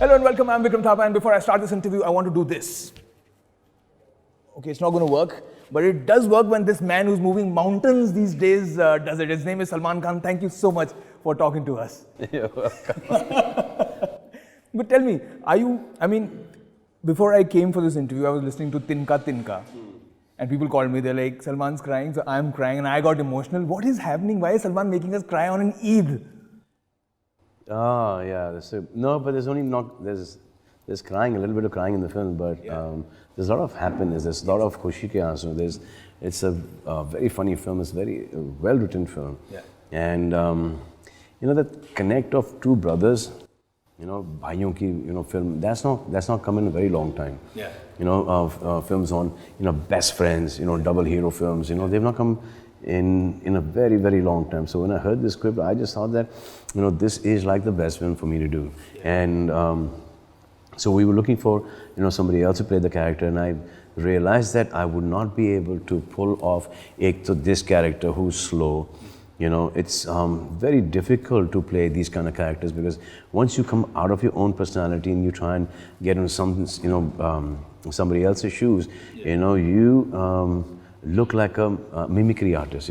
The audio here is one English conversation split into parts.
Hello and welcome, I'm Vikram Thapa, and before I start this interview, I want to do this. Okay, it's not going to work, but it does work when this man who's moving mountains these days does it. His name is Salman Khan. Thank you so much for talking to us. You're welcome. But tell me, before I came for this interview, I was listening to Tinka Tinka. And people called me, they're like, Salman's crying, so I'm crying, and I got emotional. What is happening? Why is Salman making us cry on an Eid? Oh, yeah. No, but there's crying, a little bit of crying in the film, but there's a lot of happiness, there's a lot of khushi ke aansu. It's a very funny film, it's a very well-written film. Yeah. And, that connect of two brothers, bhaiyon ki, film, that's not come in a very long time. Yeah. Films on, best friends, double hero films, they've not come in a very, very long time. So when I heard this script, I just thought that, this is like the best film for me to do. Yeah. And so we were looking for, somebody else to play the character, and I realized that I would not be able to pull off this character who's slow. It's very difficult to play these kind of characters, because once you come out of your own personality and you try and get into somebody else's shoes, you look like a mimicry artist.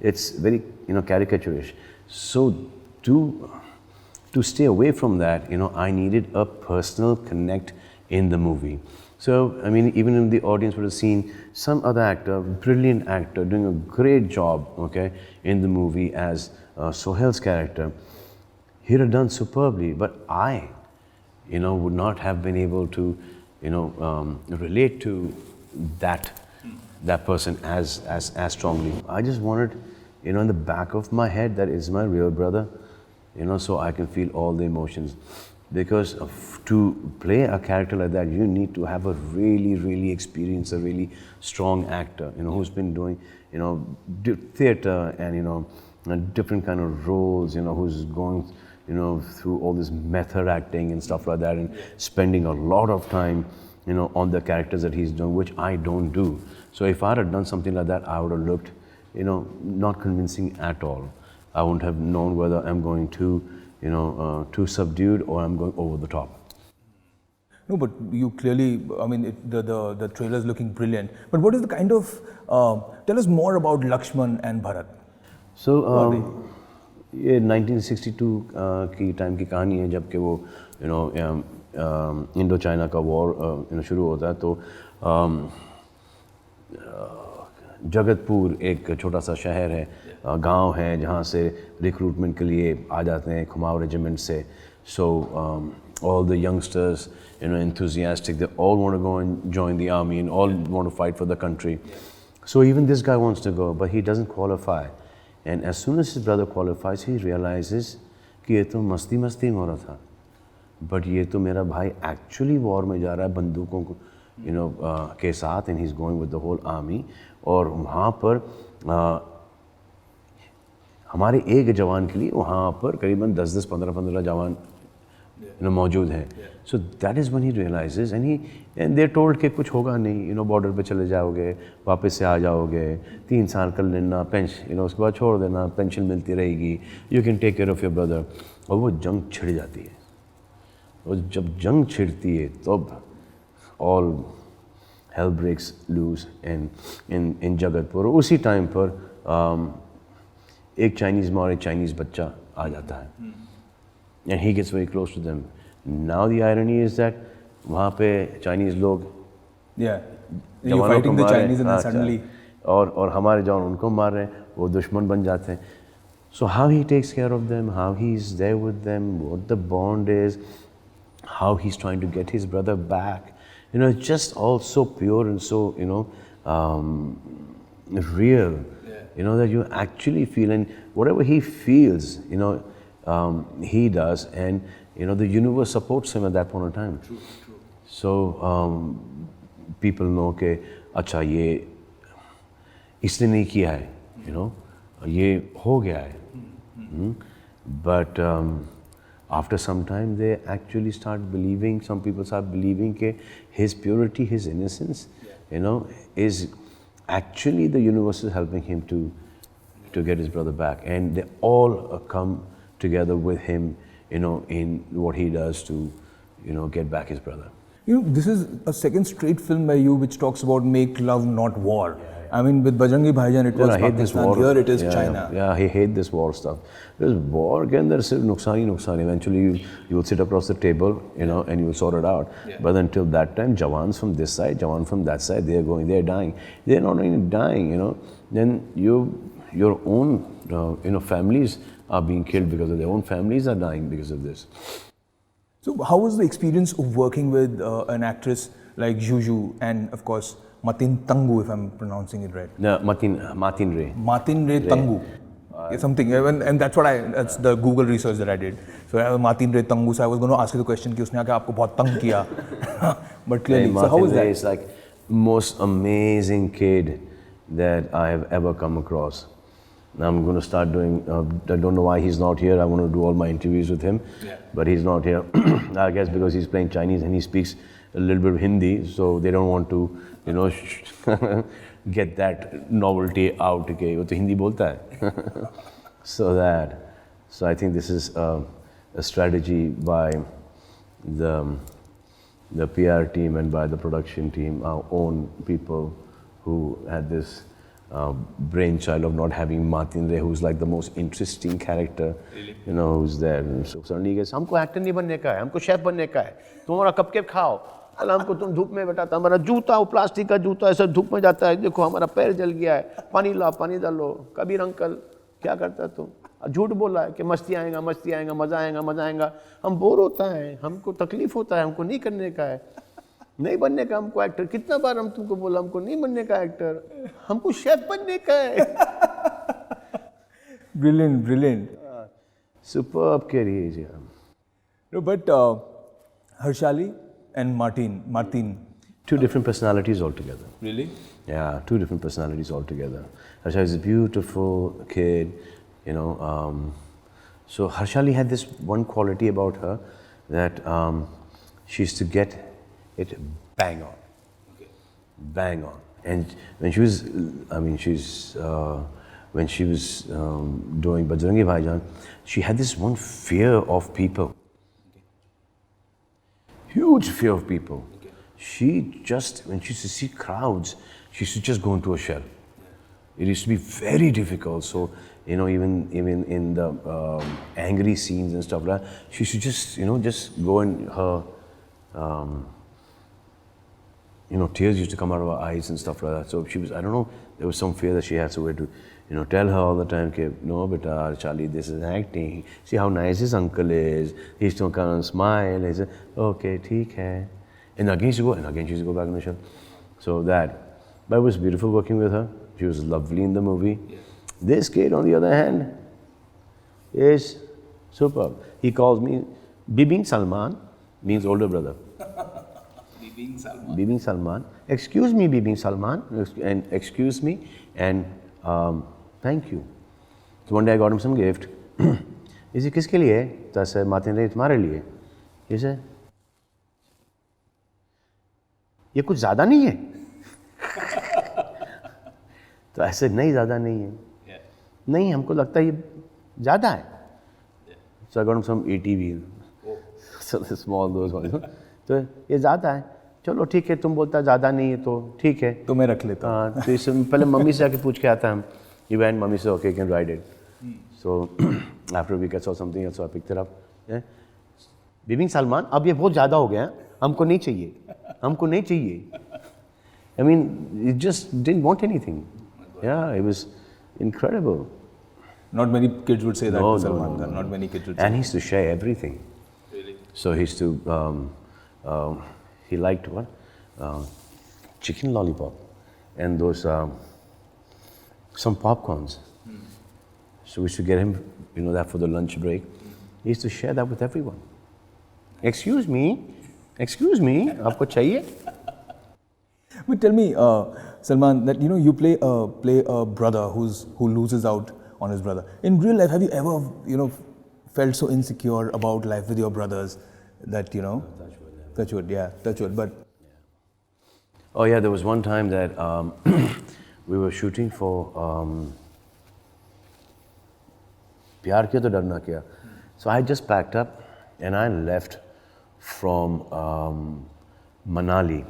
It's very caricaturish. So to stay away from that, I needed a personal connect in the movie. So, even if the audience would have seen some other actor, brilliant actor, doing a great job, okay, in the movie as Sohail's character, he'd have done superbly, but I, would not have been able to, relate to that person as strongly. I just wanted, in the back of my head, that is my real brother, so I can feel all the emotions. Because to play a character like that, you need to have a really, really experienced, a really strong actor, who's been doing, theater and, different kind of roles, who's going, through all this method acting and stuff like that, and spending a lot of time, on the characters that he's doing, which I don't do. So if I had done something like that, I would have looked, not convincing at all. I wouldn't have known whether I'm going too subdued or I'm going over the top. No, but you clearly, the trailer's looking brilliant. But what is the kind of, tell us more about Lakshman and Bharat. So, ये 1962 की time की कहानी है, जब कि वो Indo China का war शुरू होता है. तो जगतपुर एक छोटा सा शहर है, गांव है, जहाँ से रिक्रूटमेंट के लिए आ जाते हैं कुमाऊं रेजिमेंट से. So all the youngsters, enthusiastic, they all want to go and join the army and all want to fight for the country. So even this guy wants to go, but he doesn't qualify. And as soon as his brother qualifies, he realizes कि ये तो मस्ती में हो रहा था, but ये तो मेरा भाई actually war में जा रहा है बंदूकों को, के साथ, and he's going with the whole army. और वहाँ पर हमारे एक जवान के लिए वहाँ पर करीबन 10-10, 15-15 जवान मौजूद हैं. So that is when he realizes, and they're told कि कुछ होगा नहीं, बॉर्डर पे चले जाओगे, वापस से आ जाओगे, 3 साल कर लेना पेंशन, उसके बाद छोड़ देना, पेंशन मिलती रहेगी, you can take care of your brother. और वो जंग छिड़ जाती है. और जब जंग छिड़ती है तब all hell breaks loose in Jagatpur. उसी टाइम पर एक चाइनीज़ माँ और एक चाइनीज़ बच्चा आ जाता है, and he gets very close to them. Now the irony is that वहाँ पे चाइनीज़ लोग you're fighting the Chinese and then suddenly और हमारे जवान उनको मार रहे हैं, वो दुश्मन बन जाते हैं. So how he takes care of them, how he's there with them, what the bond is, how he's trying to get his brother back, it's just all so pure and so real. That you actually feel, and whatever he feels, he does, and the universe supports him at that point in time. True. So people know कि अच्छा ये इसने नहीं किया है, ये हो गया है. But after some time, they actually start believing. Some people start believing that his purity, his innocence, is actually the universe is helping him to get his brother back, and they all come together with him, in what he does to get back his brother. This is a second straight film by you which talks about make love, not war. I mean, with Bajrangi Bhaijaan, it was I hate this Pakistan. war. Here it is Yeah, China. Yeah, I hate this war stuff. Because war के अंदर सिर्फ नुकसान ही नुकसान. Eventually, you will sit across the table, and you will sort it out. Yeah. But until that time, Jawans from this side, Jawan from that side, they're dying. They're not only dying, Then your own, families are being killed because of their own families are dying because of this. So, how was the experience of working with an actress like Juju and, of course, Matin Tangu, if I'm pronouncing it right? No, Matin Ray. Matin Ray Tangu. Something, and that's that's the Google research that I did. So, Matin Ray Tangu, so I was going to ask you the question, कि उसने आके आपको बहुत तंग किया. But clearly, so how was that? Is like most amazing kid that I have ever come across. I'm going to start doing, I don't know why he's not here. I want to do all my interviews with him, but he's not here. I guess because he's playing Chinese and he speaks a little bit of Hindi, so they don't want to, get that novelty out. Okay, वो तो हिंदी बोलता है. So I think this is a strategy by the PR team and by the production team, our own people who had this brainchild of not having Matin Ray, who's like the most interesting character, who's there. And so suddenly he goes, हमको actor नहीं बनने का है, हमको chef बनने का है. तुम्हारा कपकेक खाओ. अल हमको तुम धूप में बैठाता, हमारा जूता वो प्लास्टिक का जूता ऐसा धूप में जाता है. देखो हमारा पैर जल गया है. पानी ला, पानी डालो. कबीर अंकल क्या करता है तुम? झूठ बोला है कि मस्ती आएगा, मजा आएगा. हम बोर होता है, हमको तकलीफ होता है, हमको नहीं करने का है. नहीं बनने का हमको एक्टर. कितना बार हम तुमको बोला हमको नहीं बनने का एक्टर, हमको शेफ बनने का है. Brilliant. Superb career. No, but Harshali and Martin. Two different personalities altogether. Really? Yeah, two different personalities altogether. Harshali is a beautiful kid, So Harshali had this one quality about her that she used to get it bang on. Okay. Bang on. And when she was, when she was doing Bajrangi Bhaijaan, she had this one fear of people. Okay. Huge fear of people. Okay. She just, when she used to see crowds, she used to just go into a shell. Yeah. It used to be very difficult. So, even in the angry scenes and stuff like that, she used to just go in her, tears used to come out of her eyes and stuff like that. So she was, I don't know, there was some fear that she had. So we had to, tell her all the time, no, beta, Charlie, this is acting. See how nice his uncle is. He used to come and smile. He said, okay, theek hai. And again she used to go back in the show. So but it was beautiful working with her. She was lovely in the movie. Yeah. This kid, on the other hand, is superb. He calls me Bibing Salman, means older brother. Bibing Salman. Excuse me, Bibing Salman, and excuse me, and thank you. So one day I got him some gift. He said, किसके लिए? So I said, Matin Ray, तुम्हारे लिए. He said, ये कुछ ज़्यादा नहीं है? तो I said, नहीं ज़्यादा नहीं है. नहीं, हमको लगता है ये ज़्यादा है. So I got him some ATV. So the small those ones. तो ये ज़्यादा है. चलो ठीक है, तुम बोलता ज़्यादा नहीं है तो ठीक है. तो मैं रख लेता हूँ. तो इससे पहले मम्मी से आके पूछ के आता हम. He went, mummy said, okay, you can ride it. So after a week I saw something else, so I picked it up. Yeah. Bibing Salman, अब ये बहुत ज़्यादा हो गया. हमको नहीं चाहिए. I mean, he just didn't want anything. Yeah, it was incredible. Not many kids would say that to Salman. No. Not many kids would say that. And he used to share everything. Really? So he used to, he liked what? Chicken lollipop and those, some popcorns. So we used to get him, that for the lunch break. He used to share that with everyone. Excuse me, आपको चाहिए? But tell me, Salman, that you play a brother who loses out on his brother. In real life, have you ever felt so insecure about life with your brothers that touch wood, but oh yeah, there was one time that we were shooting for प्यार किया तो डरना क्या. So I just packed up and I left from Manali.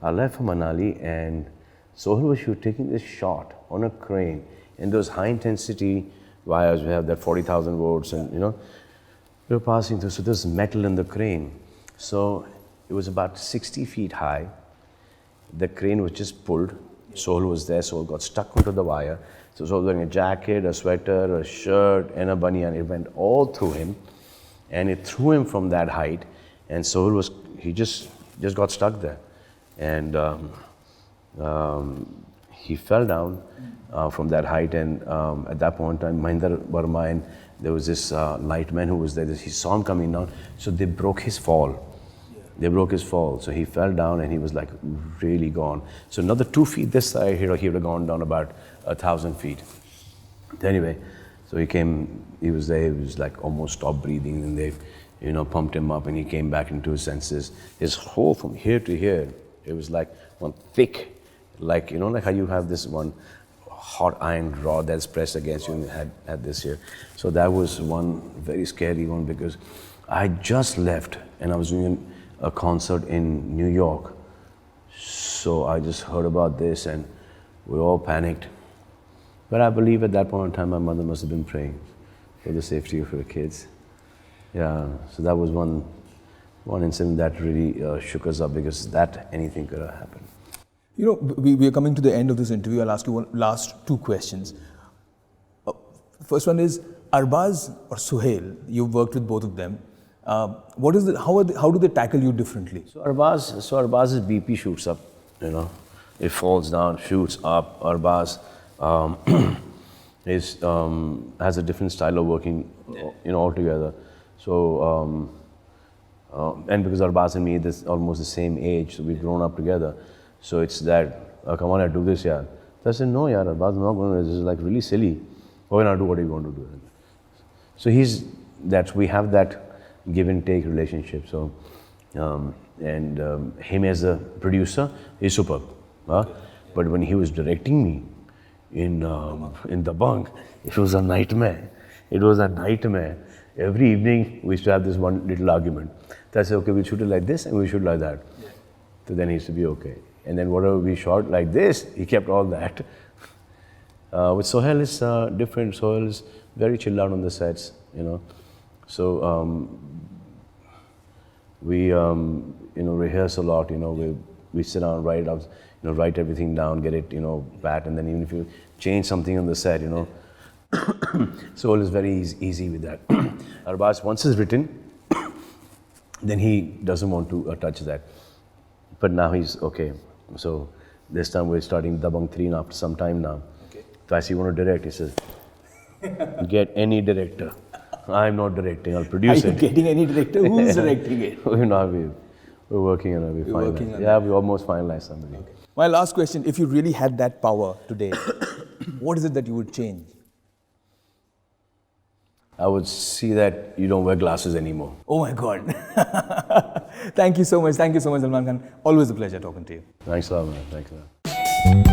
I left for Manali and Sohail was taking this shot on a crane and those high intensity wires, we have that 40,000 volts and we were passing through, so there's metal in the crane. So it was about 60 feet high. The crane was just pulled. Sohail was there, Sohail got stuck onto the wire. So Sohail was wearing a jacket, a sweater, a shirt and a banyan. It went all through him and it threw him from that height and Sohail he just got stuck there. And he fell down from that height and at that point in time, Mahinder Verma and there was this lightman who was there, he saw him coming down, so they broke his fall. They broke his fall, so he fell down and he was like really gone. So another 2 feet this side, he would have gone down about 1,000 feet. Anyway, so he was there, he was like almost stopped breathing and they, pumped him up and he came back into his senses. His whole, from here to here, it was like one thick, like, like how you have this one hot iron rod that's pressed against you and had this here. So that was one very scary one because I just left and I was doing a concert in New York. So I just heard about this and we all panicked. But I believe at that point in time, my mother must have been praying for the safety of her kids. Yeah, so that was one incident that really shook us up because anything could have happened. We are coming to the end of this interview. I'll ask you last two questions. First one is, Arbaz or Sohail, you've worked with both of them. How do they tackle you differently? So Arbaz's BP shoots up, it falls down, shoots up. Arbaz has a different style of working, altogether. So, and because Arbaz and me is almost the same age, so we've grown up together. So it's that, come on, I do this, yeah. So I said, no, yeah, Arbaz, I'm not going to, this is like really silly. Why not do what you want to do? So we have that give and take relationship. So, him as a producer is superb. But when he was directing me in the bunk, it was a nightmare. It was a nightmare. Every evening we used to have this one little argument. So I said, okay, we'll shoot it like this and we'll shoot like that. Yeah. So then he used to be okay. And then whatever we shot like this, he kept all that. With Sohail is different. Sohail is very chilled out on the sets, So we rehearse a lot. We sit down, write out, write everything down, get it, pat, and then even if you change something on the set, Sohail is very easy with that. Arbaz, once it's written, then he doesn't want to touch that. But now he's okay. So this time we're starting Dabang 3 after some time now. Okay. So I see you want to direct, he says, get any director. I'm not directing, I'll produce it. Are you getting any director? Who's directing it? We're working on it. Yeah, we almost finalized somebody. Okay. My last question, if you really had that power today, what is it that you would change? I would see that you don't wear glasses anymore. Oh my God. Thank you so much. Thank you so much, Salman Khan. Always a pleasure talking to you. Thanks a lot, man. Thanks a lot.